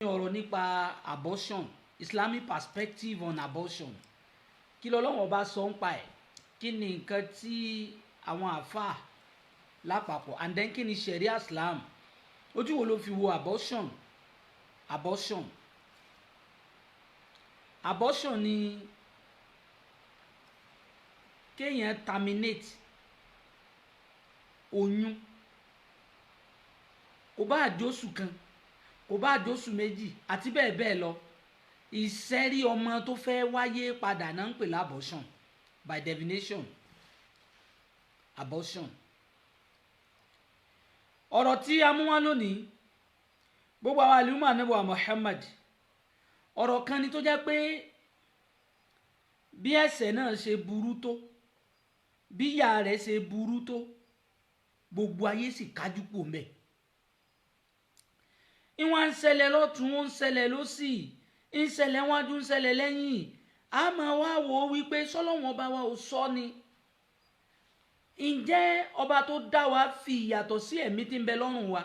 ọ̀rọ̀ nípa abortion, Islamic perspective on abortion. Kí lọ́lọ́run bá sọ ń pa ẹ̀? Kí ni nǹkan tí àwọn àfáà lápapọ̀, and then kí ni Sharia Islam? Ojú wo ló fi wo abortion? Abortion ni kéèyàn terminate oyún, kò bá àjọsù kan, kò bá àjọsù méjì àti bẹ́ẹ̀ bẹ́ẹ̀ lọ. Ìṣẹ́rí ọmọ tó fẹ́ wáyé padà náà ń pè lábortion, by definition abortion. Ọ̀rọ̀ tí a mú wá lónìí, gbogbo àwọn àlùmọ́ ànábì wa Muhammad, ọ̀rọ̀ kan ni tó jẹ́ pé bí ẹ̀ṣẹ̀ náà ṣe burú tó, bí ìyà rẹ̀ ṣe burú tó, gbogbo ayé sì kájú pò mẹ́. Ìwọ̀n ń ṣẹlẹ̀ lọ́tún, ó ń ṣẹlẹ̀ lósì, ń ṣẹlẹ̀ wájú, ń ṣẹlẹ̀ lẹ́yìn. A máa wá wò ó wípé sọ́lọ́wọ́n ọba wa ò sọ ni. Ǹjẹ́ ọba tó dá wa fi ìyàtọ̀ sí ẹ̀mí tí ń bẹ lọ́rùn wa?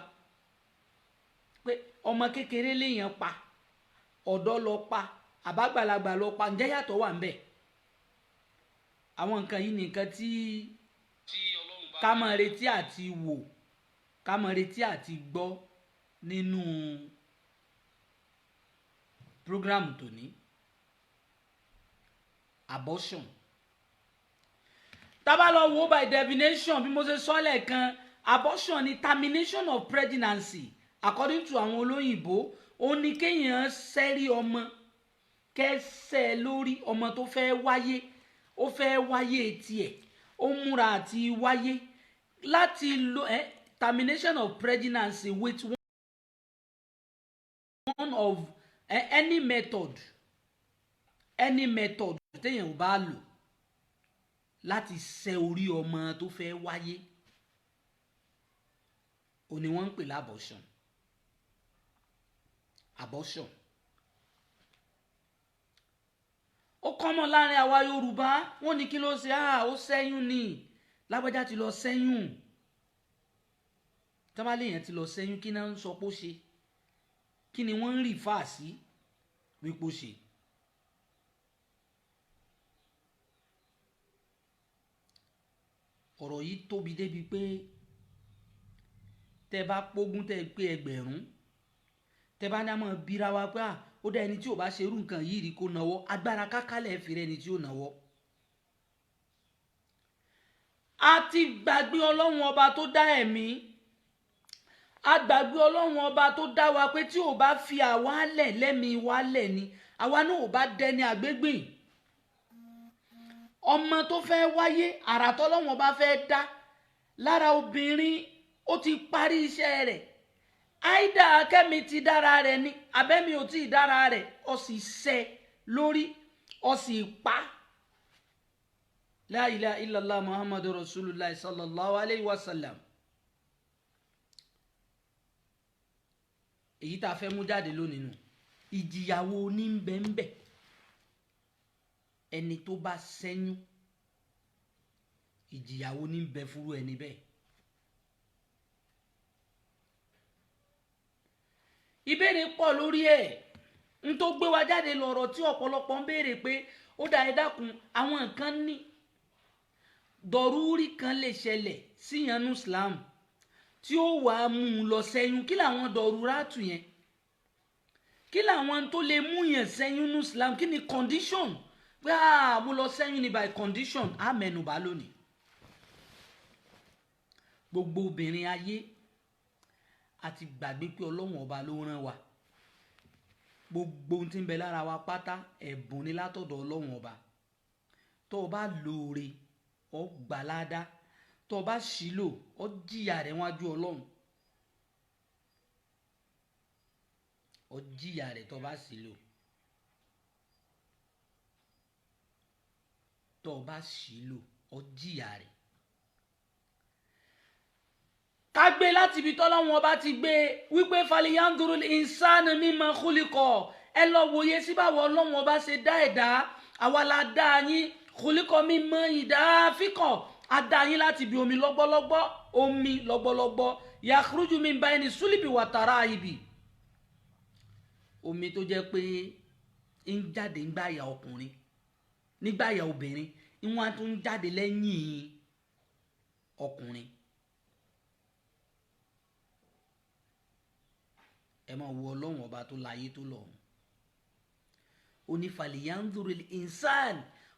Pé ọmọ kékeré léèyàn pa, ọ̀dọ́ lọ pa, àbágbàlagbà lọ pa, ǹjẹ́ yàtọ̀ wà ń bẹ? Àwọn nǹkan yìí nìkan tí ká máa retí àti wò, ká máa retí àti gbọ́ nínú program tòní. Abortion. Tá bá lọ wò by definition, bí mo ṣe sọ lẹ́ẹ̀kan, abortion ni termination of pregnancy. According to àwọn olóyìnbó, ó ní kéèyàn ṣẹ́rí ọmọ, kẹ́sẹ̀ lórí ọmọ tó fẹ́ wáyé, ó fẹ́ wáyé tiẹ̀, ó múra àti wáyé, láti lo termination of pregnancy with one of any method téèyàn bá lò láti ṣẹ́ orí ọmọ tó fẹ́ wáyé, ó ní wọ́n ń pè lábortion. Abortion. Ó kọ́mọ̀ láàrin àwa Yorùbá, wọ́n ní kí ló ṣe? Ó ṣẹ́yún ni, lágbájá ti lọ ṣẹ́yún. Tábàlẹ̀ yẹn ti lọ ṣẹ́yún, kí náà ń sọ pé ó ṣe? Kí ni wọ́n ń rí fà sí wípé ó ṣe? Ọ̀rọ̀ yìí tóbi débi pé tẹ́ bá pógún tẹ́ pé ẹgbẹ̀rún, tẹ́ bá ní a máa bíra wa pé ó dá ẹni tí ò bá ṣe irú nǹkan yìí rí kó nawọ́, agbára kákálẹ̀ fi rẹ̀ ẹni tí ó nawọ́. A ti gbàgbé Ọlọ́run ọba tó dá ẹ̀mí, a gbàgbé Ọlọ́run ọba tó dá wa pé tí ò bá fi àwa lẹ̀ lẹ́mìí wa lẹ̀ ni àwa náà ò bá dẹni àgbégbìn. Ọmọ tó fẹ́ wáyé, àrà tọ́lọ́run ọba fẹ́ dá lára obìnrin, ó ti parí iṣẹ́ rẹ̀. Àìdá akẹ́mi ti dára rẹ̀ ni, abẹ́mi ò tí ì dára rẹ̀, ó sì ṣẹ́ lórí, ó sì pa. La ilaha illallah Muhammadu Rasulullah sallallahu alayhi wa sallam. Èyí tá a fẹ́ mú jáde lónìí nù. Ìjìyàwó ní bẹ́ńbẹ́ ẹni tó bá ṣẹ́yún, ìjìyàwó ní bẹ fúru ẹni bẹ́ẹ̀. Ìbéèrè pọ̀ lórí ẹ̀, n tó gbé wa jáde lọ́rọ̀ tí ọ̀pọ̀lọpọ̀ ń béèrè pé ó dá ẹ dákun, àwọn nǹkan ní dọ̀rúrí kan lè ṣẹlẹ̀ síyanu Islam tí ó wàá mú un lọ ṣẹ́yún. Kí làwọn dọ̀rúrátù yẹn? Kí làwọn tó lè mú yẹn ṣẹ́yún ní Islam? Kí ni condition? Pé mo lọ ṣẹ́yún ni by condition. Á mẹ́nubà lónìí. Gbogbo obìnrin ayé àti gbàgbé pé Ọlọ́run ọba ló rán wa. Gbogbo ohun tí ń bẹ lára wa pátá ẹ̀bùn ni látọ̀dọ̀ Ọlọ́run ọba. Tó o bá lóore, ó gbà ládá. Tó o bá ṣìlò, ó jìyà rẹ̀ wájú Ọlọ́run. Ó jìyà rẹ̀ tó o bá ṣìlò. Tó o bá ṣìlò, ó jìyà rẹ̀. Ká gbé láti ibi tọ́lọ́run ọba ti gbé wípé falyanzurul insanu mimma khuliqa. Ẹ lọ wòye sí báwo Ọlọ́run ọba ṣe dá ẹ̀dá. Àwa la dá yín, khuliqa mimma dafiqa. A dá yín láti ibi omi lọ́gbọ́lọ́gbọ́, yakhruju min bayni sulbi wa taraibi. omi tó jẹ́ pé ń jáde nígbàyà ọkùnrin nígbàyà obìnrin ìwọ̀n á tún jáde lẹ́yìn ọkùnrin. ẹ máa wo ọlọ́run ọba tó láyé tó lọ́run. onífàlìyàndúró ìnsán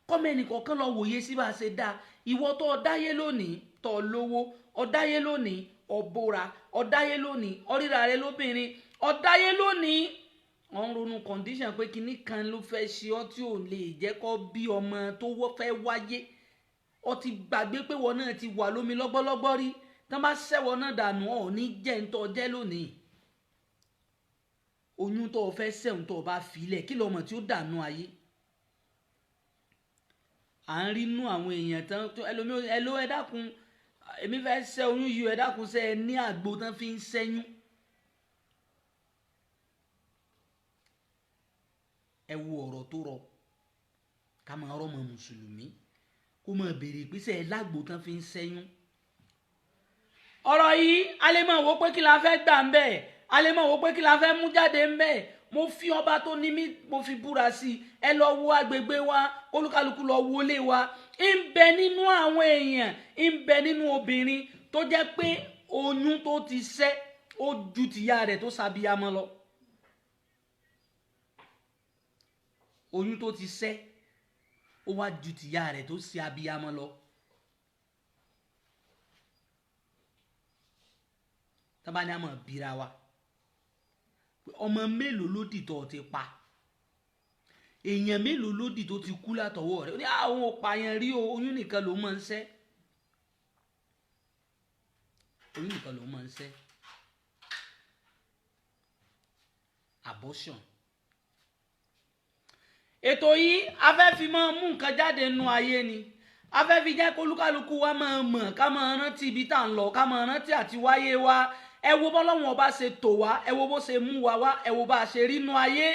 kọ́mẹ́nì kọ̀ọ̀kan lọ wòye sí bá a ṣe dá ìwọ tó ọ̀dáyé lónìí tó lówó ọ̀dáyé lónìí ọ̀bọ̀ra ọ̀dáyé lónìí ọ̀ríra rẹ lóbìnrin ọ̀dáyé lónìí wọ́n ń ronú condition pé kinní kan ló fẹ́ ṣe ọ́ tí ò lè jẹ́ kó bí ọmọ tó fẹ́ wáyé ọ ti gbàgbé pé wọn náà ti wà lómi lọ́gbọ́lọ́gbọ́ rí tán bá ṣẹ́wọ́ náà dànù ọ̀ ní jẹ́ ń tọ́ jẹ́ lónìí. oyún tó o fẹ́ sẹ́hùn tó o bá filẹ̀ kí lọ́mọ tí ó dànù ayé. à ń rí inú àwọn èèyàn tán ẹlòmíràn ẹlò ẹ dákun èmi fẹ́ ṣẹ́ oyún yìí ẹ dákun ṣe ẹ ní àgbo tán fi ń ṣẹ́yún. ẹ wo ọ̀rọ̀ tó rọ ká máa rọ́mọ mùsùlùmí kó máa béèrè ìpèsè ẹ lágbo tán fi ń ṣẹ́yún. ọ̀rọ̀ yìí a lè máa wò pé kí la fẹ́ gbà ń bẹ̀ a lè máa wò pé kí la fẹ́ mú jáde ń bẹ̀ mo fi ọba tó ní mí mo fi búra sí i ẹ lọ wo agbègbè wa olúkálùkù lọ wọlé wa ń bẹ nínú àwọn èèyàn ń bẹ nínú obìnrin tó jẹ́ pé oyún tó ti ṣẹ́ ó ju tìyá rẹ̀ tó ṣàbíyamọ lọ. oyún tó ti ṣẹ́ ó wá ju tìyá rẹ̀ tó ṣe abiyamọ lọ. tábà ní àmọ́ bíra wa ọmọ mélòó ló dì tó ti pa èèyàn mélòó ló dì tó ti kú látọwọ́ rẹ̀ ó ní àwọn òpààyàn rí o oyún nìkan ló máa ń ṣẹ́ oyún nìkan ló máa ń ṣẹ́. abortion ètò yìí a fẹ́ fi máa mú nǹkan jáde nínú ayé ni a fẹ́ fi jẹ́ kó olúkálùkù wa máa mọ̀ ká máa rántí ibi tá à ń lọ ká máa rántí àti wáyé wa ẹ wo bọ́lọ́wọ́n ọba ṣe tò wá ẹ wo bó ṣe mú wa wá ẹ wo bá a ṣe rí inú ayé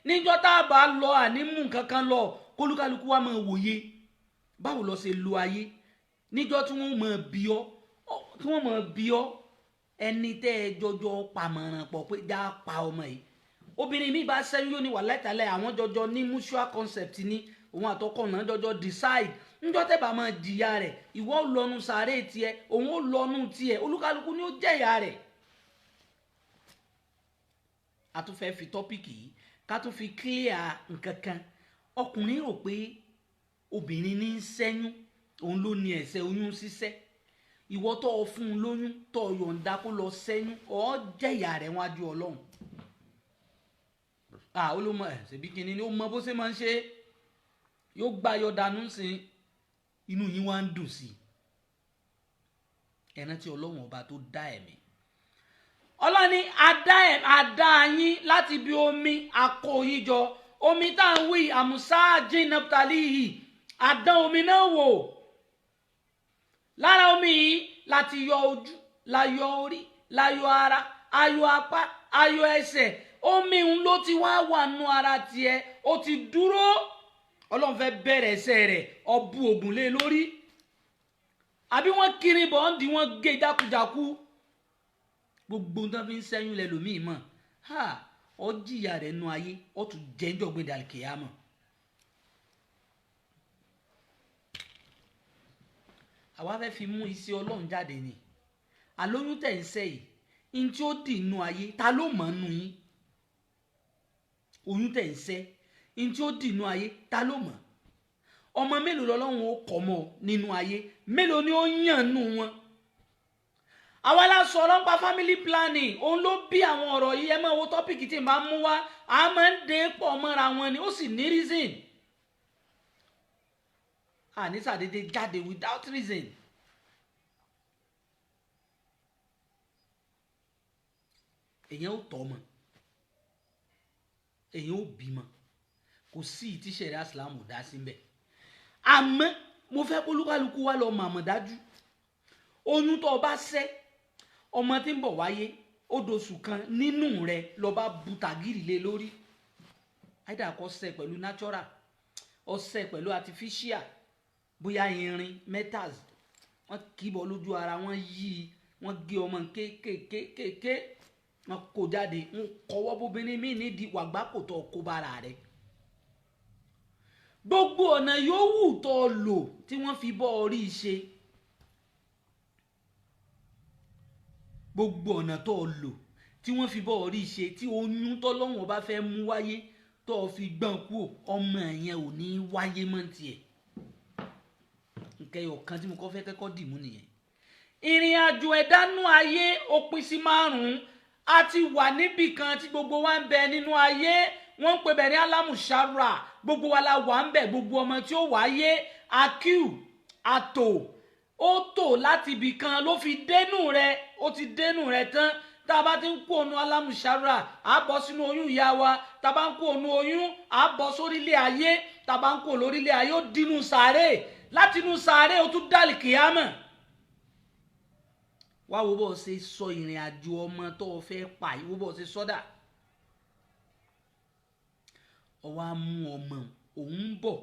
níjọ́ tá a bá lọ àní mú nǹkan kan lọ kó olúkálùkù wa máa wòye báwo lọ ṣe lo ayé níjọ́ tí wọ́n máa bí ọ ẹni tẹ́ ẹ jọjọ pàmọ̀ràn pọ̀ pé já pa ọmọ yìí obìnrin mi bá sẹ́yìn yóò ní wà látàlẹ́ àwọn jọjọ ní mutual concept ní òun àtọkọ náà jọjọ decide níjọ́ tẹ́ bá máa jìyà rẹ̀ ìwọ ó lọ́nu sàárè tiẹ̀ òun ó lọ́nu tiẹ̀ olúkálùkù ni ó jẹ̀yà rẹ̀. a tún fẹ́ fi tọ́pìkì yìí ká tún fi clear nǹkan kan ọkùnrin rò pé obìnrin ní í ṣẹ́yún òun ló ní ẹ̀ṣẹ̀ oyún ṣíṣẹ́ ìwọ tó o fún un lóyún tó o yọ̀ǹda kó lọ ṣẹ́yún ó jẹ̀yà rẹ̀ wájú Ọlọ́run. ó ló mọ ṣèbí kínní ni ó mọ bó ṣe máa ń ṣe yóò gbá yọ dànù sí inú yín wá ń dùn sí ẹran tí Ọlọ́run ọba tó dá ẹ̀mí ọlọ́ni àdá yín láti bí omi àkóyíjọ omi tá à ń wí àmúṣáájì nàpítàlì yìí àdán omi náà wò lára omi yìí láti yọ ojú láyọ orí láyọ ara ayọ apá ayọ ẹsẹ̀ omi ń ló ti wá wà nù ara tiẹ̀ ó ti dúró Ọlọ́run fẹ́ bẹ̀rẹ̀ ẹsẹ̀ rẹ̀ ọbú ògùn lé lórí àbí wọ́n kiri bọ̀ ń di wọ́n gé jákujáku gbogbo nǹkan fi ń sẹ́yún lẹ́lòmíì mọ̀ ọ jìyà rẹ̀ nù ayé ọ tún jẹ́njọ́ gbé dàlùkìyà mọ̀. àwa fẹ́ fi mú iṣẹ́ Ọlọ́run jáde ni àlóyún tẹ̀ ń sẹ́ yìí ní tí ó dì nù ayé ta ló mọ̀ nù yín oyún tẹ̀ ń sẹ́ ní tí ó dì nù ayé ta ló mọ̀ ọmọ mélòó lọ́lọ́run ó kọ́ mọ́ nínú ayé mélòó ni ó yàn nù wọn. àwa la sọ̀rọ̀ nípa family planning òun ló bí àwọn ọ̀rọ̀ yìí ẹ máa wo tọ́pìkì tí n bá mú wá a máa ń dé pọ̀ mọ́ra wọn ni ó sì ní reason àní sàdédé jáde without reason. èyàn ò tọ́ ọmọ èyàn ò bímọ kò sí ìtísẹ̀rẹ̀ àsìlámù dá sí mbẹ̀ àmọ́ mo fẹ́ kó olúkálùkù wá lọ màmọ́ dájú oyún tó o bá ṣẹ́ ọmọ tí ń bọ̀ wáyé ó dosù kan nínú rẹ̀ lọ bá bu tàgìrì lé lórí àìdá kọ́ ṣẹ́ pẹ̀lú natural ọṣẹ́ pẹ̀lú artificial bóyá irin metals wọ́n kìbọ̀ lójú ara wọ́n yí wọ́n gé ọmọ kéékèèké wọn kó jáde ń kọwọ́ bóbìnrin míì nídìí wàgbá kò tọ́ kó bára rẹ̀ gbogbo ọ̀nà yòówù tó lò tí wọ́n fi bọ́ orí ṣe gbogbo ọ̀nà tó lò tí wọ́n fi bọ́ orí ṣe tí oyún tọ́lọ́wọ́n bá fẹ́ mú wáyé tó fi gbọ́n kú ọmọ yẹn ò ní wáyé mọ́ tiẹ̀ nkẹyọ kan tí mo kọ́ fẹ́ kẹ́kọ̀ọ́ dìmú nìyẹn ìrìn àjò ẹ̀dánú ayé ó pín sí 5 a ti wà níbì kan tí gbogbo wa ń bẹ nínú ayé wọ́n ń pè bẹ̀ ní alámùsára gbogbo wa la wà ń bẹ gbogbo ọmọ tí ó wáyé akíù àtò ó tò láti ibì kan ló fi dénú rẹ̀ ó ti dénú rẹ̀ tán tá a bá ti ń kó ònú alámùsára á bọ́ sínú oyún ìyá wa tá a bá ń kó ònú oyún á bọ́ sórílẹ̀ ayé tá a bá ń kó lórílẹ̀ ayé ó dínú sàárè láti inú sàárè ó tún dálì kìámọ̀ wá wo bó ṣe sọ ìrìn àjò ọmọ tó o fẹ́ pa ìwọ bó ṣe sọ́dà ọwọ́ á mú ọmọ òun ń bọ̀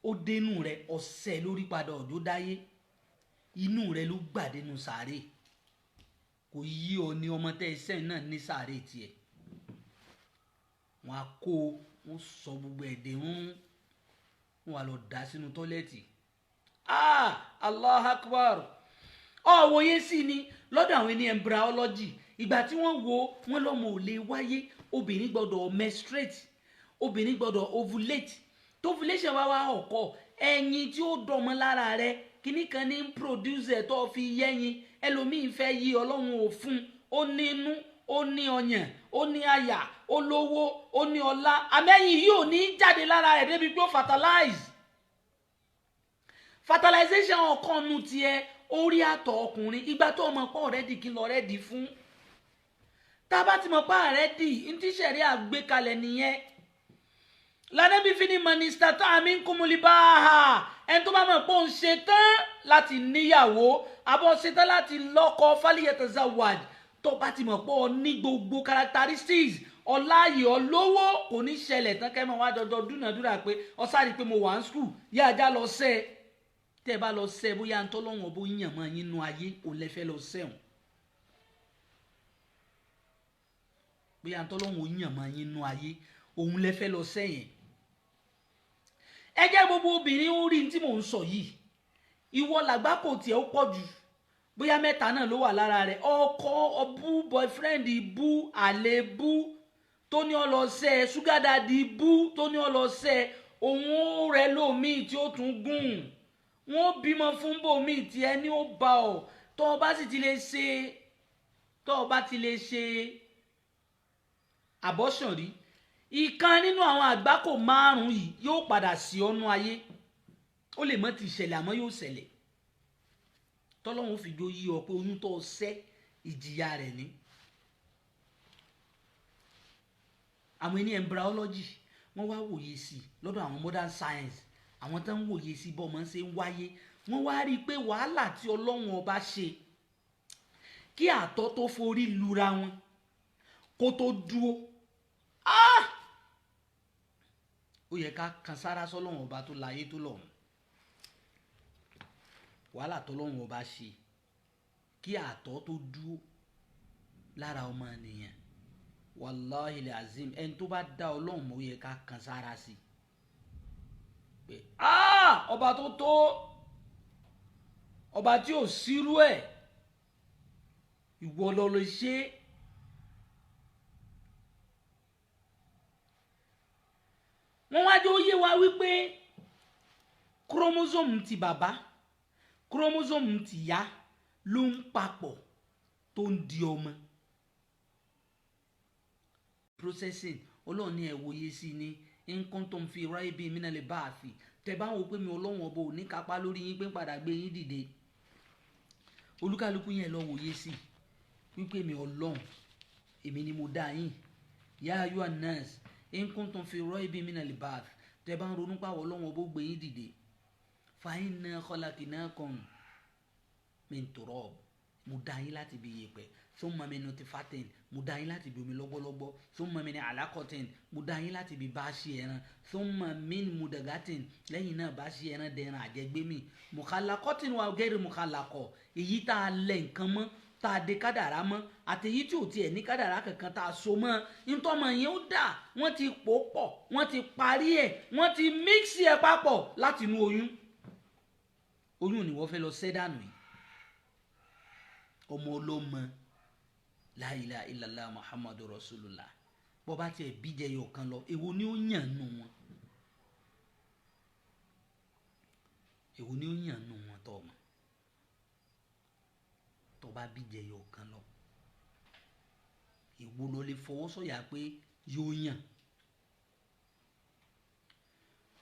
ó dénú rẹ̀ ọ̀sẹ̀ lórí padà ọ̀dọ́ dáyé inú rẹ̀ ló gbà dénú sàárè kò yí ọ ní ọmọ tẹ́ ẹsẹ̀ náà ní sàárè tiẹ̀ wọn á kó wọn sọ gbogbo ẹ̀dẹ̀ wọn wà lọ dá sínú tọ́lẹ́ẹ̀tì Allah Akbar ọ̀wọ́yé sí ni lọ́dọ̀ àwọn ẹni embryology ìgbà tí wọ́n wo wọ́n lọ́mọ ò lè wáyé obìnrin gbọ́dọ̀ menstruate obìnrin gbọ́dọ̀ ovulate tó ovulation wá ọkọ ẹyin tí ó dọ̀mọ́ lára rẹ̀ kíní kan ní produce ẹ̀ tó fi yẹ́yin ẹlòmíín fẹ́ yí ọlọ́run ò fún ó ní inú ó ní ọyàn ó ní àyà ó lówó ó ní ọlá àmẹ́yìn yìí ò ní jáde lára rẹ̀ débi pé ó fertilization ọkàn nu tiẹ̀ orí àtọ̀ ọkùnrin ìgbà tó ọmọ pọ̀ rẹ́dì kí lọ rẹ́dì fún tá a bá ti mọ̀ pa rẹ́dì ntí sẹ̀rí àgbékalẹ̀ nìyẹn lánàbí fi ni mọ̀nìsítà tó àmì ń kúmùlì bá a hà ẹni tó bá mọ̀ pé òun ṣe tán láti níyàwó àbọ̀ ṣe tán láti lọ́kọ fáliyẹ̀tẹ̀ zawad tó bá ti mọ̀ pé ọ ní gbogbo characteristics ọláyè ọlówó kò ní ṣẹlẹ̀ tán kẹ́ mọ̀ wá dọ́dọ́ dúnàdúrà pé ọ sáré pé mo wà ń skul yá ajá lọ sẹ́ ẹ tẹ́ ẹ bá lọ sẹ́ ẹ bóyá ń tọ́lọ́wọ́n bó yàn mọ́ yín nú ayé ò lẹ́fẹ́ lọ sẹ́wọ̀n bóyá ń tọ́lọ́wọ́n yàn mọ́ yín nú ayé òun lẹ́fẹ́ lọ sẹ́yìn ẹ jẹ́ gbogbo obìnrin ó rí tí mò ń sọ yìí ìwọ làgbá kò tiẹ̀ ó pọ̀ jù bóyá 3 náà ló wà lára rẹ̀ ọkọ ọbú boyfriend bú àlè bú tó ní ọlọ́sẹ̀ sugar daddy bú tó ní ọlọ́sẹ̀ òun rẹ̀ lómi tí ó tún gùn wọ́n bímọ fún bòmí tí ẹni ó bá ọ tó o bá sì ti lè ṣe abortion rí ìkan nínú àwọn àgbákò 5 yìí yóò padà sí ọnú ayé ó lè mọ́ ti ṣẹlẹ̀ àmọ́ yóò ṣẹlẹ̀ tọ́lọ́hún fi jó yí ọ pé oyún tó ṣẹ́ ìjìyà rẹ̀ ní. àwọn ẹni embryology wọ́n wá wòye sí lọ́dọ̀ àwọn modern science àwọn tó ń wòye sí bọ́ ọmọ ṣe ń wáyé wọ́n wá rí i pé wàhálà tí ọlọ́run ọba ṣe kí àtọ̀ tó forí lura wọn kó tó dúró ó yẹ ká kan sára sọ́lọ́run ọba tó láyé tó lọ́run wàhálà tọ́lọ́run ọba ṣe kí àtọ̀ tó dúró lára ọmọ nìyẹn wàláhì azim ẹni tó bá dá ọlọ́run mọ̀ ó yẹ ká kan sára sí pé ọba tó tó ọba tí ò sírú ẹ̀ ìwọ ló lè ṣe wọ́n wá jẹ́ ó yé wa wípé chromosome ti bàbá chromosome ti ìyá ló ń papọ̀ tó ń di ọmọ processing ọlọ́run ní ẹ wòye sí ni nǹkan tó ń fi ráyè bíi mí náà lè bá a fi tẹ bá wò pé mi ọlọ́run ọba ò ní kápá lórí yín pé ń padà gbé yín dìde olúkálukú yẹn lọ wòye sí wípé mi ọlọ́run èmi ni mo dá yín yá ayọ́ nurse nǹkan tó ń fi ráyè bíi mí náà lè bá a fi tẹ bá ń ronú pàwọ́ ọlọ́run ọba ó gbé yín dìde fàáyínà khalaqnakum min turab mo dá yín láti bí yẹ̀pẹ̀ thumma min nutfatin mo dá yín láti bí omi lọ́gbọ́lọ́gbọ́ thumma min alaqatin mo dá yín láti bí báṣì ẹran thumma min mudagatin lẹ́yìn náà báṣì ẹran dẹran àjẹgbémì mukhalaqatin wa ghayri mukhalaqah èyí tá a lẹ̀ nǹkan mọ́ tá a de kádàrá mọ́ àtèyí tí ò tiẹ̀ ní kádàrá kankan tá a so mọ́ ntọ́mọ yẹn ó dà wọ́n ti pò pọ̀ wọ́n ti parí ẹ̀ wọ́n ti mix ẹ̀ papọ̀ láti inú oyún ni wọ́n fẹ́ lọ sẹ́dánù yìí ọmọ ọlọ́mọ la ilaha illallah muhammadu rasulullah bọ́ bá tiẹ̀ bíjẹ yọ kan lọ èwo ni ó yàn nù wọn èwo ni ó yàn nù wọn tọ́ ọmọ tó bá bíjẹ yọ kan lọ èwo ló lè fọwọ́ sọ̀yà pé yóò yàn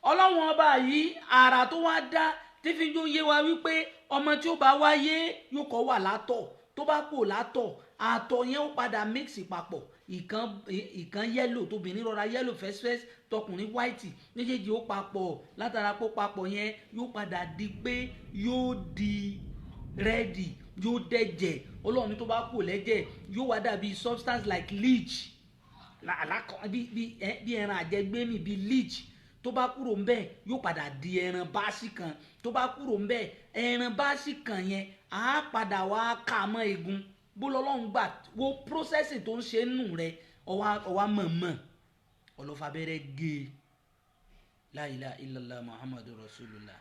ọlọ́run ọba yìí àrà tó wá dá tí fi jó yé wa wípé ọmọ tí ó bá wáyé yóò kọ́ wà látọ̀ tó bá kò látọ̀ àtọ̀ yẹn ó padà mix papọ̀ ìkan yẹ́lò tóbìnrin rọra yẹ́lò fẹ́sfẹ́s tọkùnrin white méjèèjì ó papọ̀ látara pọ̀ papọ̀ yẹn yóò padà di pé yóò di rẹ́dì yóò dẹ̀jẹ̀ ọlọ́run tó bá kò lẹ́jẹ̀ yóò wá dàbí substance like leech bí ẹran àjẹgbẹ́mì bí leech tó bá kúrò ń bẹ́ẹ̀ yóò padà di ẹran báàsì kan tó bá kúrò ń bẹ́ẹ̀ ẹran báàsì kan yẹn á padà wá kà mọ́ egun bó lọ́lọ́run gbà wo processing tó ń ṣe nù rẹ ọwá mọ̀mọ́ ọlọ́fàbẹ́rẹ́ gé la ilaha illallah muhammadu rasulullah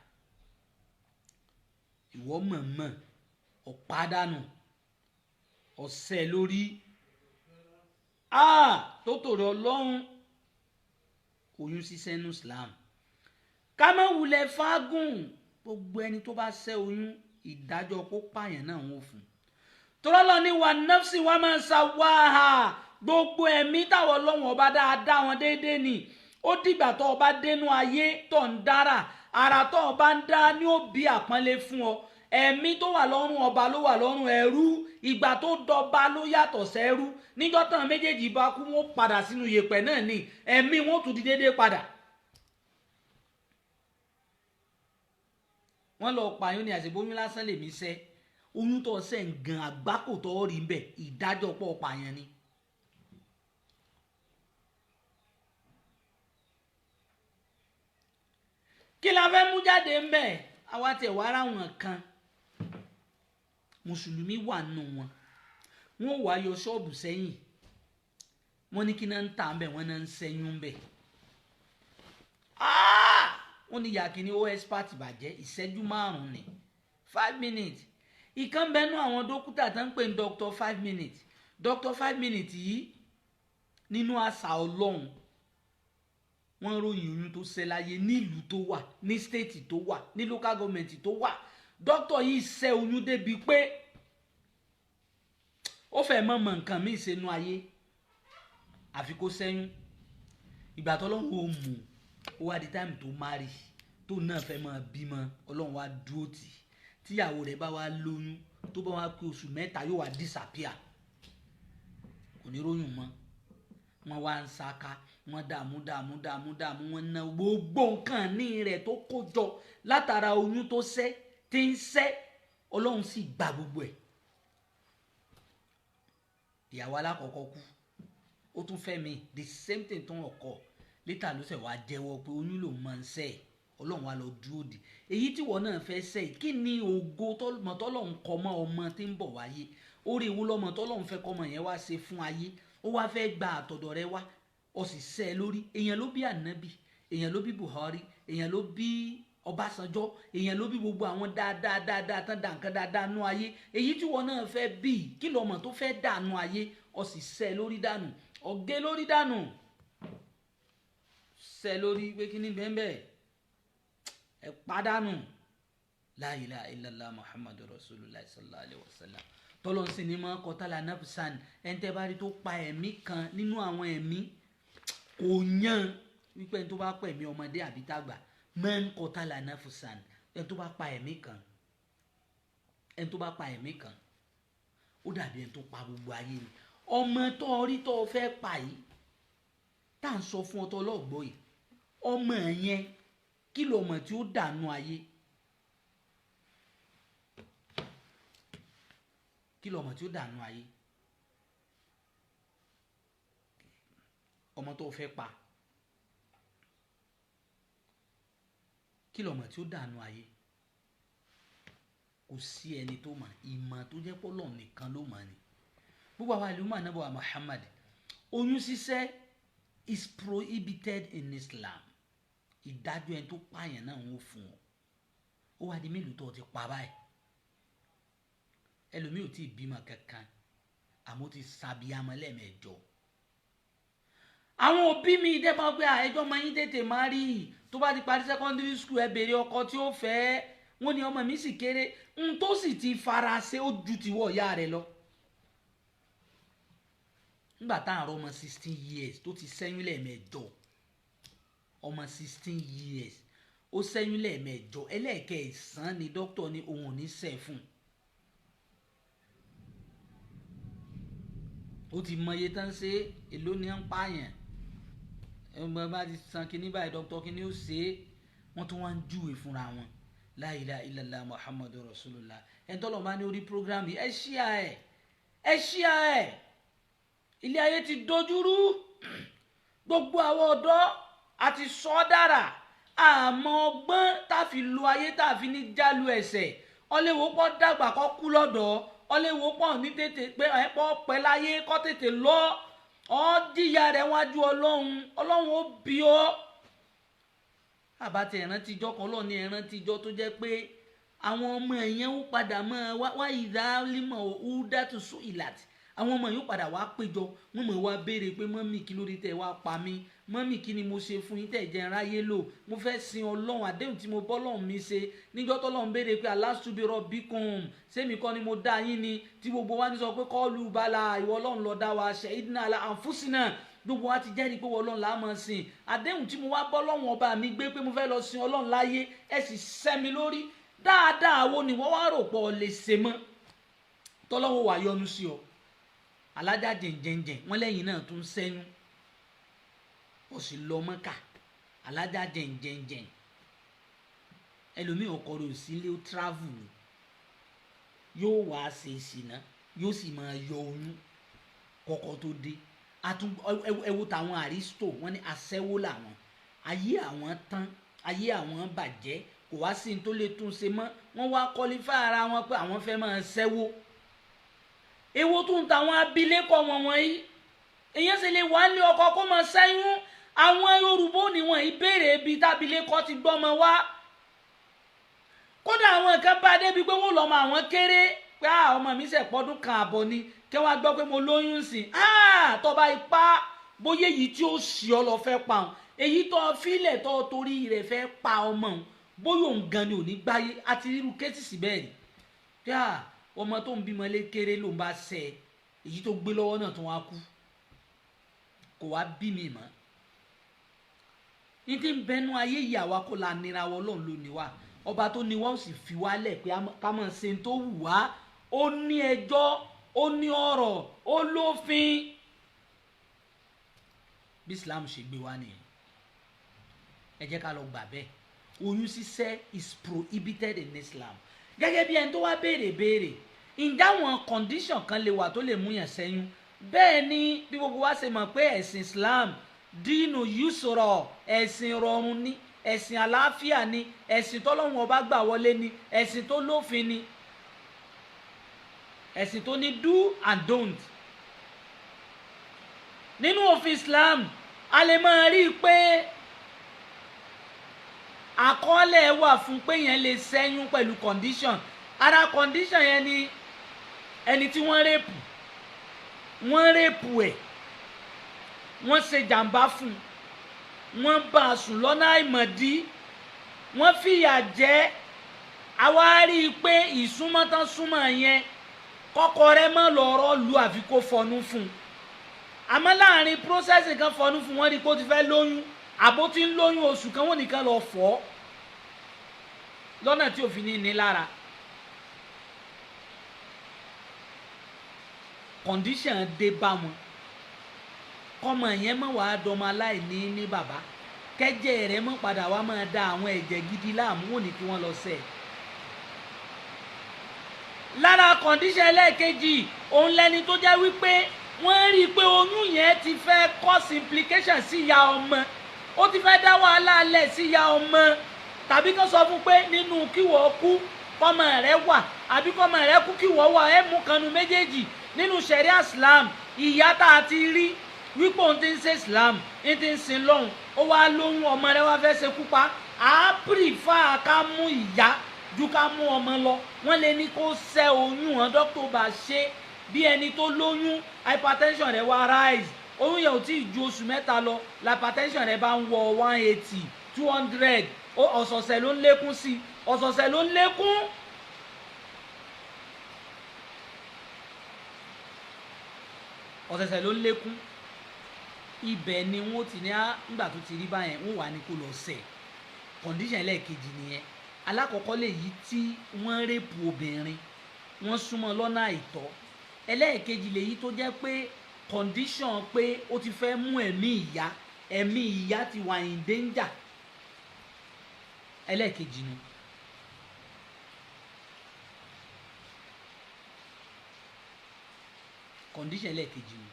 ìwọ mọ̀mọ́ ọ̀pádànù ọ̀sẹ̀ lórí tó tòrò ọlọ́run oyún ṣíṣẹ́ ní Islam ká má wulẹ̀ fágùn gbogbo ẹni tó bá ṣẹ́ oyún ìdájọ́ kó pààyàn náà wọ́n fún tọ́lọ́ ní wa nafsi wa ma sawaha gbogbo ẹ̀mí táwọn ọlọ́run ọba dáadáa wọn déédéé ni ó dìgbà tó ọba dénú ayé tó ń dára ara tó ọba ń dá ní ó bí àpọ́nlé fún ọ ẹ̀mí tó wà lọ́rùn ọba ló wà lọ́rùn ẹrú ìgbà tó dọba ló yàtọ̀ sẹ́rú níjọ́ tán méjèèjì bá kú wọn padà sínú yèpẹ̀ náà ni ẹ̀mí wọn tún di déédéé padà. wọ́n lọ pààyàn ní àṣebóyún lásán lèmi sẹ́ oyún tó ṣe ń gan àgbákò tó rí ń bẹ̀ ìdájọ́ pọ̀ pààyàn ni. kí la fẹ́ mú jáde ń bẹ̀ àwa tẹ̀ wá ara wọn kan mùsùlùmí wà nù wọn wọn wá yọ ṣọ́ọ̀bù sẹ́yìn wọn ní kí náà ń tà ń bẹ̀ wọn náà ń sẹ́yún ń bẹ̀ wọ́n ní yàkínní ó expert bàjẹ́ ìṣẹ́jú márùn-ún ni 5 minutes ìkan bẹ́nu àwọn dókítà tó ń pè ní doctor 5 minutes doctor 5 minutes yìí nínú àṣà ọlọ́run wọ́n ròyìn oyún tó ṣẹ́ láyé nílùú tó wà ní state tó wà ní local government tó wà doctor yìí ṣẹ́ oyún débi pé ó fẹ́ mọ̀ nǹkan míì sínú ayé àfi kó ṣẹ́yún ìgbà tó lọ́wọ́ ó mú ó wá di táìmù tó márì tó náà fẹ́ máa bímọ ọlọ́run wá dúró tì tíyàwó rẹ̀ bá wá lóyún tó bá wá pé oṣù mẹ́ta yóò wá disappear kò ní róyún mọ́ wọ́n wá ń sáká wọ́n dààmú wọ́n ná gbogbo nǹkan ní rẹ̀ tó kó jọ látara oyún tó ṣẹ́ tí ń ṣẹ́ ọlọ́run sì gba gbogbo ẹ̀ ìyàwó alákọ̀ọ́kọ́ kú ó tún fẹ́ mi the same thing tó ń ọkọ̀ létà ló ṣẹ̀ wá jẹ́wọ́ pé oyún lòun máa ń ṣẹ́ ẹ̀ ọlọ́run wa lọ dúró dì èyí tí wọ́n náà fẹ́ ṣẹ́ kí ni ògo tọ́lọ́run kọ mọ́ ọmọ tí ń bọ̀ wáyé orí ìwú lọ́mọ tọ́lọ́run fẹ́ kọ́mọ yẹn wá ṣe fún ayé ó wá fẹ́ gba àtọ̀dọ̀ rẹ wá ó sì ṣẹ́ ẹ lórí èèyàn ló bí ànábì èèyàn ló bí Buhari èèyàn ló bí Ọbásanjọ́ èèyàn ló bí gbogbo àwọn dáadáa tán dà nǹkan dáadáa nú ayé èyí tí wọ́n náà fẹ́ bí kí lọ́mọ tó fẹ́ dànù ayé ó sì ṣẹ́ ẹ lórí dànù ọ̀gẹ́ lórí dànù ṣẹ́ ẹ lórí pé kí ni bẹ́ẹ̀ ẹ pàdánù la ilaha illallah muhammadu rasulullah sallallahu alaihi wasallam tọ́lọ́n sì ní mọ́ kọ́tàlá nafsan ẹni tẹ́ bá rí tó pa ẹ̀mí kan nínú àwọn ẹ̀mí kò yàn wípé ẹni tó bá pa ẹ̀mí ọmọdé àbí tàgbà man kọ́tàlá nafsan ẹni tó bá pa ẹ̀mí kan ó dàbí ẹni tó pa gbogbo ayé ni ọmọ tó rí tó fẹ́ pa yìí tá à ń sọ fún ọ tó lọ́gbọ́ yìí ọmọ yẹn kí ló mọ̀ tí ó dànù ayé kí ló mọ̀ tí ó dànù ayé ọmọ tó fẹ́ pa kí ló mọ̀ tí ó dànù ayé kò sí ẹni tó mọ̀ ìmọ̀ tó jẹ́ pé Ọlọ́run nìkan ló mọ̀ ni gbogbo àwọn àlùmọ́ ànábì wa Muhammad oyún ṣíṣẹ́ is prohibited in Islam ìdájọ́ ẹni tó pààyàn náà ń fún ọ ó wá di mélòó tó ti pa báyìí ẹlòmíì ò tí ì bímọ kankan àmọ́ ti sàbíamọ lẹ́ẹ̀mẹjọ àwọn òbí mi dẹ́ máa gbé ẹjọ́ máa yín tètè má rí tó bá ti parí secondary school ẹ béèrè ọkọ tí ó fẹ́ wọ́n ní ọmọ mi sì kéré n tó sì ti fara ṣe ó ju tiwọ́ ìyá rẹ̀ lọ nígbà tá à ń rọ ọmọ 16 years tó ti ṣẹ́yún lẹ́ẹ̀mẹjọ ọmọ 16 years ó ṣẹ́yún lẹ́ẹ̀mẹjọ ẹlẹ́ẹ̀kẹsàn-án ni dókítà ní òun ò ní ṣẹ́ fún ó ti mọ iye tán ṣe èló ni ń pààyàn ẹgbẹ́ bá ti san kínní báyìí dókítà kínní ó ṣe é wọ́n tún wá ń júwe fúnra wọn la ilaha illallah muhammadu rasulullah ẹni tọ́lọ̀ máa ní orí program yìí ẹ ṣíà ẹ̀ ilé ayé ti dojúrú gbogbo àwọn ọ̀dọ́ àti sọ́dára àmọ́ ọgbọ́n tá fi lo ayé tá fi ní jálu ẹ̀sẹ̀ ọlẹ́wọ́ pọ̀ dàgbà kọ́ kú lọ́dọ̀ ọlẹ́wọ́ pọ̀ ní tètè pé ẹ̀pọ̀ pẹ́ láyé kọ́ tètè lọ ọ́ díya rẹ̀ wájú ọlọ́run ó bí ọ́ àbátẹ ìrántijọ́ kan lọ́ọ̀ ní ìrántijọ́ tó jẹ́ pé àwọn ọmọ ẹ̀yẹn ó padà máa wá ìdálímọ̀ ó dátù sún ìlàtì àwọn ọmọ yóò padà wá péjọ wọn mọ̀ wá béèrè pé mọ́mì kí ló dé tẹ̀ wá pa mí mọ́mì kí ni mo ṣe fún yín tẹ̀ jẹ́ ráyé lò mo fẹ́ sin ọlọ́run àdéhùn tí mo bọ́ lọ́run mi ṣe níjọ́ tọ́lọ́run béèrè pé alastu bi rabbikum sẹ́mi kọ́ ni mo dá yín ni tí gbogbo wa ní sọ pé qalu bala ìwọ ọlọ́run ló dá wa shahidna ala anfusina gbogbo wa ti jẹ́rìí pé ọlọ́run là á mọ̀ sìn àdéhùn tí mo wá bọ́ lọ́run ọba mi gbé pé mo fẹ́ lọ sin ọlọ́run láyé ẹ sì sẹ́mi lórí dáadáa wo ni wọ́n wá rò pọ̀ lè ṣe mọ́ tọ́lọ́run wà yọ́nú sí ọ alájà jẹ̀ǹjẹ̀ǹjẹ̀ wọ́n lẹ́yìn náà tún sẹ́yún ó sì lọ Mọ́kà alájà jẹ̀ǹjẹ̀ǹjẹ̀ ẹlòmíì ọkọ rẹ̀ ò sí ilé ó travel ni yóò wá ṣe ìsìná yóò sì máa yọ oyún kọ́kọ́ tó dé ẹwọ táwọn àrísítò wọ́n ní aṣẹ́wó làwọn ayé àwọn tán ayé àwọn bàjẹ́ kò wá sí ní tó lè tún ṣe mọ́ wọ́n wá kọlífà ara wọn pé àwọn fẹ́ máa ṣẹ́wó èwo tún táwọn abilékọ wọn wọ̀nyí èyàn sì lè wà ní ọkọ kó máa ṣẹ́yún àwọn Yorùbá ni wọn ìbéèrè ibi tábìlékọ ti gbọ́mọ wá kódà àwọn kan bá débi pé wọ́n lọ́mọ àwọn kéré pé ọmọ mi ṣe pọ́dún kan àbọ̀ ni kí wọ́n á gbọ́ pé mo lóyún sí tọ́ba ipá bóyá èyí tí ó ṣì ọ lọ fẹ́ pa òun èyí tó fílẹ̀ tó torí rẹ̀ fẹ́ pa ọmọ òun bóyá òun gan ni ò ní gbáyé àti irú kéésì bẹ́ẹ̀ ni pé ọmọ tó ń bímọ lé kéré ló ń bá ṣe èyí tó gbé lọ́wọ́ náà tó wá kú kò wá bí mi mọ́ ní tí ń bẹnu ayé ìyàwó kó la nira wọ Ọlọ́run ló ní wa ọba tó ní wa ó sì fi wá lẹ̀ pé ká mọ̀ ṣe tó wù wá ó ní ẹjọ́ ó ní ọ̀rọ̀ ó lófin bí Islam ṣe gbé wá nìyẹn ẹ jẹ́ ká lọ gbà bẹ́ẹ̀ oyún ṣíṣẹ́ is prohibited in Islam gẹ́gẹ́ bí ẹni tó wá béèrè ǹjẹ́ àwọn condition kan lè wà tó lè mú yàn ṣẹ́yún bẹ́ẹ̀ ni bí gbogbo wa ṣe mọ̀ pé ẹ̀sìn Islam dínú yusra ẹ̀sìn rọrùn ni ẹ̀sìn àlàáfíà ni ẹ̀sìn tọ́lọ́run ọba gbà wọlé ni ẹ̀sìn tó lófin ni ẹ̀sìn tó ní do and don't nínú òfin Islam a lè máa rí i pé àkọọ́lẹ̀ wà fún pé yẹn lè ṣẹ́yún pẹ̀lú condition ara condition yẹn ni ẹni tí wọ́n rẹ́pù ẹ̀ wọ́n ṣe jàǹbá fún wọ́n bá a sùn lọ́nà àìmọ̀dí wọ́n fìyà jẹ àwa rí i pé ìsúnmọ́tán súnmọ́ yẹn kọ́kọ́ rẹ mọ́ lọ́rọ́ lu àfi kó fọnú fún àmọ́ láàrin process kan fọnú fún wọn rí i pé ó ti fẹ́ lóyún àbó tí ń lóyún oṣù kan wọ́n nìkan lọ fọ́ lọ́nà tí òfin ní lára condition dé bá wọn kọ́mọ yẹn mọ̀ wá dọ́mọ aláìní ní bàbá kẹ́jẹ́ rẹ̀ mọ̀ padà wá máa da àwọn ẹ̀jẹ̀ gidi láàmú wò ní kí wọ́n lọ sẹ́ẹ̀. lára condition ẹlẹ́ẹ̀kejì òun lẹni tó jẹ́ wípé wọ́n rí i pé oyún yẹn ti fẹ́ cause implication sí ìyá ọmọ ó ti fẹ́ dá wàhálà lẹ̀ sí ìyá ọmọ tàbí kán sọ fún pé nínú kí wọ́n kú kọ́mọ rẹ wà àbí kọ́mọ rẹ kú kí wọ́n wà ẹ mú kanu méjèèjì nínú sẹ̀ríà Islam. Ìyá tá a ti rí wípé òun ti ń ṣe Islam ń ti ń sin lọ́hùn ó wá lóyún ọmọ rẹ wá fẹ́ ṣe kú pa á pìrìfà ká mú ìyá ju ká mú ọmọ lọ. Wọ́n lè ní kó ṣẹ́ oyún hàn dókítà bá ṣe bí ẹni tó lóyún hypertension rẹ wá rise oyún yẹn ò tí ì ju oṣù mẹ́ta lọ hypertension rẹ bá ń wọ 180 200 ọ̀sọ̀ọ̀sẹ̀ ló ń lékún sí ọ̀sọ̀ọ̀sẹ̀ ló ń lékún. ọ̀sẹ̀sẹ̀ ló ń lékún ibẹ̀ ni wọ́n ti ní nígbà tó ti rí báyẹn wọ́n wà ní kó lọ sẹ̀ condition ẹlẹ́ẹ̀kejì nìyẹn. Alákọ̀ọ́kọ́ lèyí tí wọ́n rẹ́pù obìnrin wọ́n súnmọ́ lọ́nà àìtọ́. Ẹlẹ́ẹ̀kejì lèyí tó jẹ́ pé condition pé ó ti fẹ́ mú ẹ̀mí ìyá ti wà in danger. Ẹlẹ́ẹ̀kejì nu. Condition ẹlẹ́ẹ̀kejì nu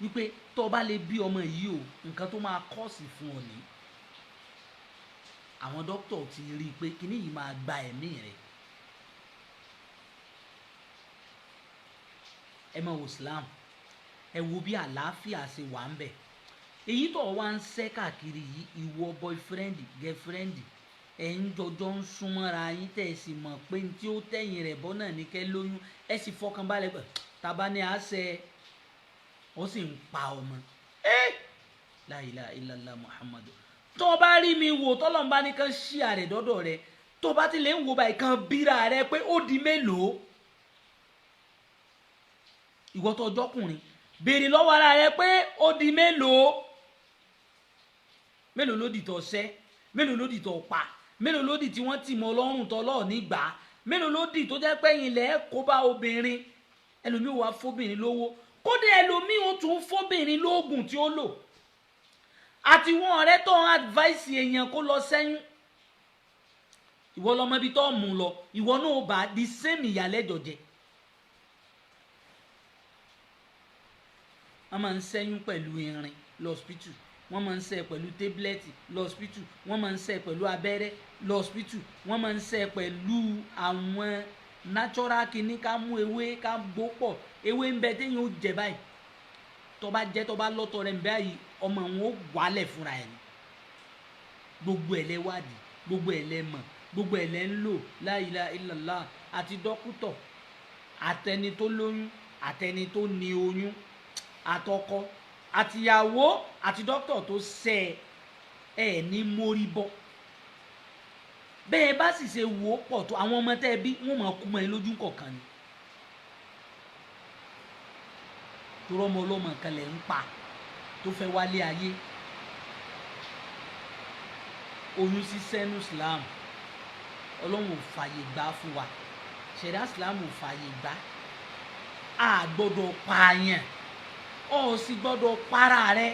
wípé tó bá lè bí ọmọ yìí o nǹkan tó máa kọ́ọ̀sì fún ọ ní àwọn dókítà ti rí i pé kíní yìí máa gba ẹ̀mí rẹ̀. Ẹ máa wo Islam ẹ wo bí àlàáfíà ṣe wà ń bẹ̀. Èyí tó wá ń ṣẹ́ káàkiri yìí ìwọ boyfriend girlfriend ẹ̀ ń jọjọ́ ń súnmọ́ra yín tẹ̀ ẹ sì mọ̀ pé tí ó tẹ̀yìn rẹ̀ bọ́ náà ní kẹ́ lóyún ẹ sì fọkàn balẹ̀ pẹ̀ tàbá ní àṣẹ ó sì ń pa ọmọ. La ilaha illallah Muhammadu. Tó o bá rí mi wò tọ́lọ́ ń bá ní kán ṣí àrẹ̀ dọ́dọ̀ rẹ tó o bá ti lè ń wo báyìí kan bíra rẹ pé ó di mélòó. Ìwọ tó ọjọ́kùnrin béèrè lọ́wọ́ ara rẹ pé ó di mélòó. Mélòó ló di tó ṣẹ́ mélòó ló di tó pa mélòó ló di tí wọ́n ti mọ ọlọ́run tó lọ́ọ̀ nígbà mélòó ló di tó jẹ́ pé ilẹ̀ kó bá obìnrin ẹlòmíì wá fóbìnrin lówó kódà ẹlòmíì ó tún fóbìnrin lóògùn tí ó lò àti wọn ọ̀rẹ́ tó ń advice èèyàn kó lọ sẹ́yìn ìwọ lọmọ ibi tó mú lọ ìwọ náà bá the same ìyàlẹ́jọ jẹ. wọ́n máa ń sẹ́yìn pẹ̀lú irin lọ́spítù wọ́n máa ń sẹ́ pẹ̀lú tébúlẹ́ẹ̀tì lọ́spítù wọ́n máa ń sẹ́ pẹ̀lú abẹ́rẹ́ lọ́spítù wọ́n máa ń sẹ́ pẹ̀lú àwọn natural kìíní ká mú ewé ká gbó pọ̀ ewé ń bẹ téèyàn ó jẹ báyìí tó bá jẹ tó bá lọ́tọ̀ rẹ̀ ń báyìí ọmọ wọn ó wálẹ̀ fúnra ẹ̀ ní gbogbo ẹ̀ lẹ́wádìí gbogbo ẹ̀ lẹ́mọ̀ gbogbo ẹ̀ lẹ́ ń lò la ilaha illallah àti dókítọ̀ àtẹni tó lóyún àtẹni tó ní oyún àtọkọ àtìyàwó àti dókítọ̀ tó ṣẹ́ ẹ̀ ní mórí bọ́ bẹ́ẹ̀ bá sì ṣe wò ó pọ̀ tó àwọn ọmọ tẹ́ ẹ bí wọ́n máa kú mọ́ ẹ lójú kọ̀ọ̀kan ni torọ́ ọmọ ọlọ́mọ kan lẹ̀ ń pa tó fẹ́ wálé ayé oyún ṣíṣẹ́ ní Islam ọlọ́run ò fààyè gbà fún wa ṣẹ̀dá Islam ò fààyè gbà á gbọ́dọ̀ pààyàn ó sì gbọ́dọ̀ para rẹ̀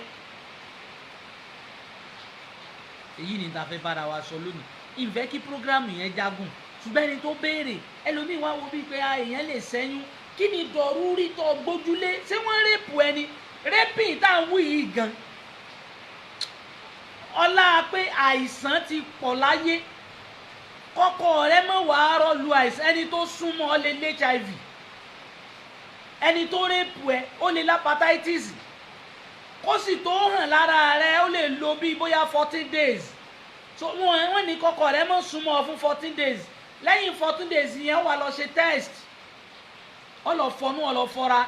èyí ni ta fẹ́ bára wa sọ lónìí ìfẹ́ kí prógrámù yẹn jágùn ṣùgbọ́n ẹni tó béèrè ẹlòmíì wá wo bíi pé èèyàn lè ṣẹ́yún kí ni dọ̀rúrí tó gbójúlé ṣé wọ́n rẹ́pù ẹni rẹ́pìn tá à ń wí yìí gan ọlá pé àìsàn ti pọ̀ láyé kọ́kọ́ rẹ mọ̀ wàá rọ́ọ̀lù àìsàn ẹni tó súnmọ́ ọ lè ní HIV ẹni tó rẹ́pù ẹ ó lè lápátáítìs kó sì tó hàn lára rẹ ó lè lo bíi bóyá 14 days so wọ́n ní kọ́kọ́ rẹ mọ̀ súnmọ́ ọ fún 14 days lẹ́yìn 14 days yẹn wà lọ ṣe test ọlọ́fọ́nú ọlọ́fọ́ra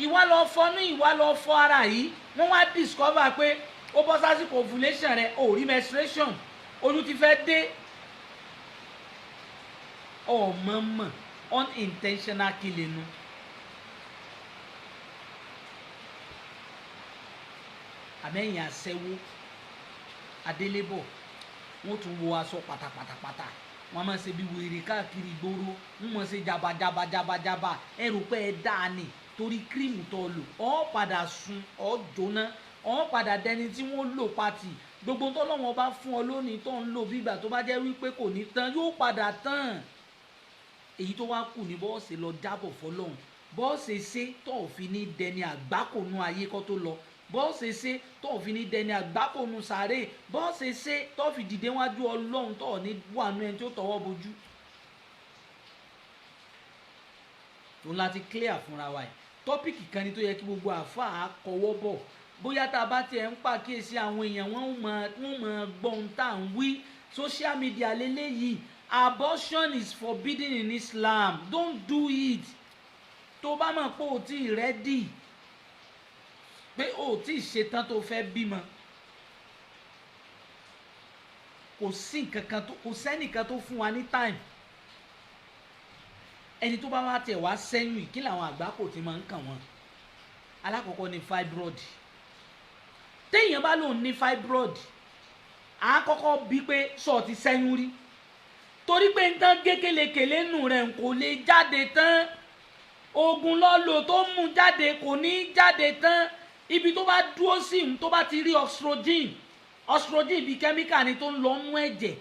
ìwà lọ fọ́nú ìwà lọ fọ́ ara yìí wọ́n wá discover pé ó bọ́ sásìkò ovulation rẹ̀ ò rí menstruation oyún ti fẹ́ dé ọ̀mọ̀mọ̀ unintentional killing nu. àmẹ́yìn àṣẹwó adélébọ̀ wọ́n tún wo aṣọ pátápátápátá wọ́n máa ṣe bí wèrè káàkiri ìgboro wọ́n máa ṣe jabajabajabajaba ẹrù pé ẹ dáa ni torí kírímù tó lò ọ́ padà sun ọ́ jóná ọ́ padà dẹni tí wọ́n lò pati gbogbo tọ́lọ́wọ́n bá fún ọ lónìí tó ń lò bígbà tó bá jẹ́ wípé kò ní tán yóò padà tán èyí tó wá kù ní bọ́ọ̀sì lọ jábọ̀ fọlọ́hún bọ́ọ̀sì ṣe tó ò fi ní dẹni àgbákònú ayé kó tó lọ bọ́ọ̀sì ṣe tó ò fi ní dẹni àgbákònú sàárè bọ́ọ̀sì ṣe tó fi dìde wájú ọlọ́run tó ò ní wàánu ẹni tó tọwọ́ bojú òun láti clear fúnra wa yìí tọ́pìkì kan ni tó yẹ kí gbogbo àáfàá kọwọ́ bọ̀ bóyá tá a bá tiẹ̀ ń pàkíyèsí àwọn èèyàn wọ́n mọ̀ gbọ́n tá à ń wí social media lélẹ́yìí abortion is forbidden in Islam don't do it tó bá mọ̀ pé o ti ready pé o ti ṣetán tó fẹ́ bímọ kò sí nǹkankan tó kò sẹ́nìkan tó fún wa ní time ẹni tó bá wá tẹ̀ wá sẹ́yìn kí làwọn àgbákò ti máa ń kàn wọ́n alákọ̀ọ́kọ́ ni fibroid téèyàn bá lòun ní fibroid à á kọ́kọ́ bí pé sọ ti sẹ́yìn rí torí pé nǹkan gékelekèlé nù rẹ̀ kò lè jáde tán oògùn lọ́lọ́ tó mú jáde kò ní jáde tán ibi tó bá dúró sí tó bá ti rí estrogen bíi kẹ́míkà ni tó ń lọ nú ẹ̀jẹ̀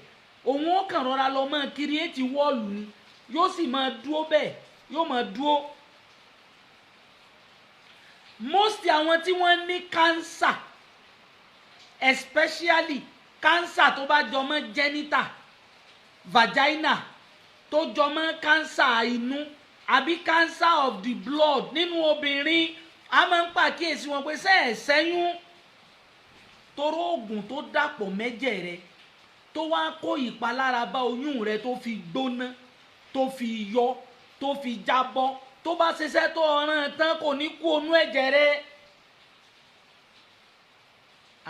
òun ó kàn rọra lọ mọ́ kírìẹ́tì wọ́ọ̀lù ni yóò sì máa dúró bẹ́ẹ̀ yóò máa dúró. most àwọn tí wọ́n ní cancer especially cancer tó bá jọmọ́ genital vagina tó jọmọ́ cancer inú àbí cancer of the blood nínú obìnrin a máa ń pàkíyèsí wọn pé sẹ́yún toró oògùn tó dàpọ̀ mẹ́jẹ̀ rẹ tó wá kó ìpalára bá oyún rẹ tó fi gbóná tó fi yọ tó fi jábọ́ tó bá ṣiṣẹ́ tó ọ̀ràn tán kò ní kú onú ẹ̀jẹ̀ rẹ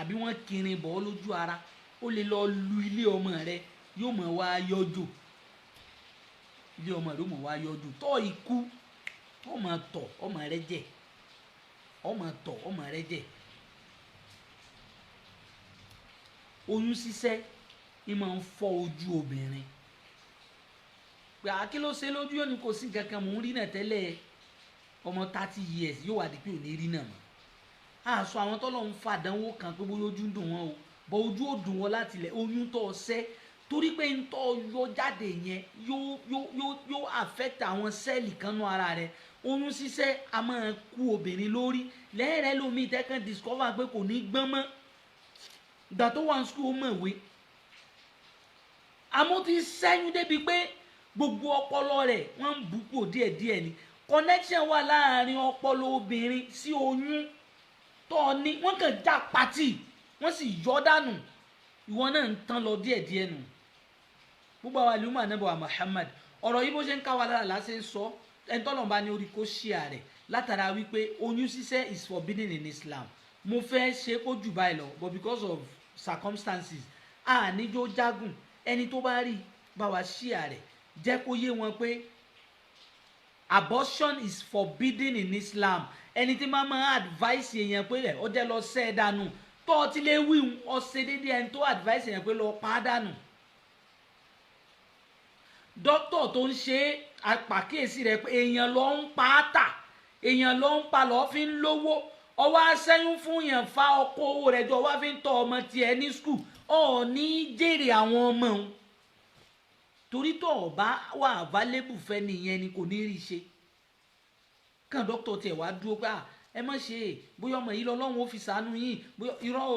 àbí wọ́n kiri bọ̀ ọ́ lójú ara ó lè lọ lu ilé ọmọ rẹ yóò mọ̀ wá yọjú ilé ọmọ rẹ yóò mọ̀ wá yọjú tọ́ ikú ọmọ tọ̀ ọmọ rẹ jẹ ọmọ tọ̀ ọmọ rẹ jẹ oyún ṣíṣẹ́ ni máa ń fọ́ ojú obìnrin pé àkí ló ṣe lójú yóò ní kò sí nǹkan kan mò ń rí náà tẹ́lẹ̀ ọmọ 30 years yóò wá di pé ò ní rí náà mọ́ àṣọ àwọn tọ́lọ̀ ń fàdánwò kan pé bóyá ojú ń dùn wọ́n o bọ́ ojú ò dùn wọ́n láti ilẹ̀ oyún tó ṣẹ́ torí pé ń tọ́ yọ jáde yẹn yóò affect àwọn sẹ́ẹ̀lì kan nú ara rẹ̀ oyún ṣíṣẹ́ a máa kú obìnrin lórí lẹ́ẹ̀rẹ́ lómi ìtẹ́kàn discover pé kò ní gbọ́n mọ́ ìgbà tó wà ní school ó mọ̀wé àmọ́ ti sẹ́yún débi pé gbogbo ọpọlọ rẹ̀ wọ́n ń bù kù díẹ̀díẹ̀ ni connection wà láàrin ọpọlọ obìnrin sí oyún tó ní wọ́n kàn já pàtì wọ́n sì yọ dànù ìwọ náà ń tán lọ díẹ̀díẹ̀ nù gbogbo àwọn àlùmọ́ ànábọ̀ Muhammad ọ̀rọ̀ yìí bó ṣe ń ká wa lára láṣẹ ń sọ ẹni tọ́lọ̀ bá ní orí kó ṣíà rẹ̀ látara wípé oyún ṣíṣẹ́ is forbidden in Islam mo fẹ́ ṣe kó jù báyìí lọ but because of circumstances níjó jágùn ẹni tó bá rí bá wa ṣíà rẹ̀ jẹ́ kó yé wọn pé abortion is forbidden in Islam ẹni tí máa advice èèyàn pé ẹ̀ ó jẹ́ lọ sẹ́ ẹ̀ dànù tó o ti lè wí ọ̀sẹ̀ déédéé ẹni tó advice èèyàn pé lọ pa á dànù dókítà tó ń ṣe àpàkíyèsí rẹ̀ pé èèyàn ló ń pa á tà èèyàn ló ń pa lọ́ọ́ fi ń lówó ọwọ́ aṣẹ́yún fún yẹn fa ọkọ̀ owó rẹ̀ jọ wá fi ń tọ́ ọmọ tiẹ̀ ní skul ọ̀ ní jèrè àwọn ọmọ òun torí tó o bá wà available fẹ́ nìyẹn ni kò ní rí ṣe kàn dókítà tiẹ̀ wá dúró pé ẹ má ṣe bóyá ọmọ yìí lọ́lọ́run ó fi ṣàánú yín bóyá irọ́ o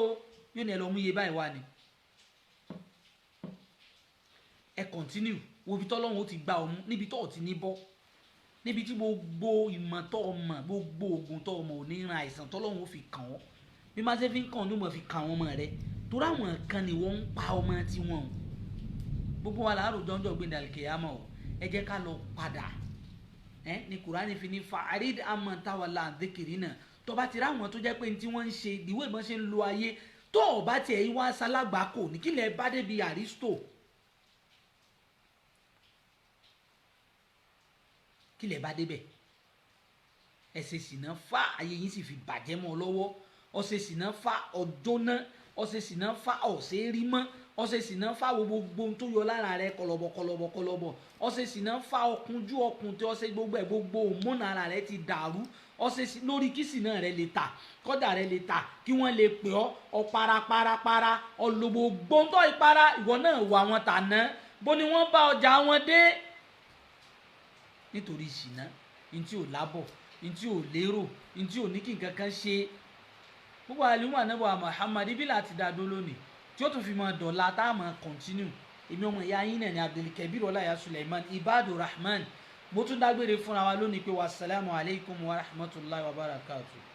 yóò ní ẹ lọ mú iye báyìí wá ni ẹ continue wo ibi tọ́lọ́run ó ti gba ọmú níbi tó o ti ní bọ́ níbi tí gbogbo ìmọ̀ tó o mọ̀ gbogbo oògùn tó o mọ̀ ò ní ran àìsàn tọ́lọ́run ó fi kàn ọ́ bí má ṣe fi ń kàn ọ́ ní o mọ̀ fi kàn àwọn ọmọ rẹ torí àwọn kan ni wọ́n ń pa ọmọ tiwọn o gbogbo wa làárò jọ́njọ́ gbé dàlùkè àmọ́ o ẹ jẹ́ ká lọ padà ní Kùránì fi ní fa'arid amman tawalla an dhikrina tó bá ti rá àwọn tó jẹ́ pé ní tí wọ́n ń ṣe ìwé ìbọn ṣe ń lo ayé tó o bá tiẹ̀ yí wá sálágbàkò ní kílẹ̀ bá débi Aristo kílẹ̀ bá débẹ̀ ẹ̀sẹ̀ sìnà fa ayé yín sì fi bàjẹ́ mọ́ ọ lọ́wọ́ ọ̀sẹ̀ sìnà fa ọjọ́ náà ọ̀sẹ̀ sìnà fa ọ̀sẹ̀ rí mọ́ ọ̀sẹ̀ sìnà fa gbogbo tó yọ lára rẹ kọlọ̀bọ̀ ọ̀sẹ̀ sìnà fa ọkùnjú ọkùn tí ọ̀sẹ̀ gbogbo ẹ̀ gbogbo òmùnà ara rẹ ti dàrú ọ̀sẹ̀ lórí kí sìnà rẹ lè ta kọ́dà rẹ lè ta kí wọ́n lè pè ọ́ ọ̀parapara ọ̀lọ́gbọ̀ gbọ́ntọ́ ìpara ìwọ náà wà wọn tà ná bó ni wọ́n bá ọjà wọn dé nítorí ìṣìnà ntí ò lábọ̀ ntí ò lérò ntí ò ní kí nǹkan kan ṣe gbogbo àlùmọ́ ànábọ̀ Muhammad ibi láti dàdó lónìí tí ó tún fi máa dọ̀la tá a máa continue èmi ọmọ ìyá yín náà ní Abdulkabir Ọláìyá Suleiman Ibadur Rahman mo tún dágbére fúnra wa lónìí pé wàsálàmù alaykum wa rahmatulahi wa barakatuh.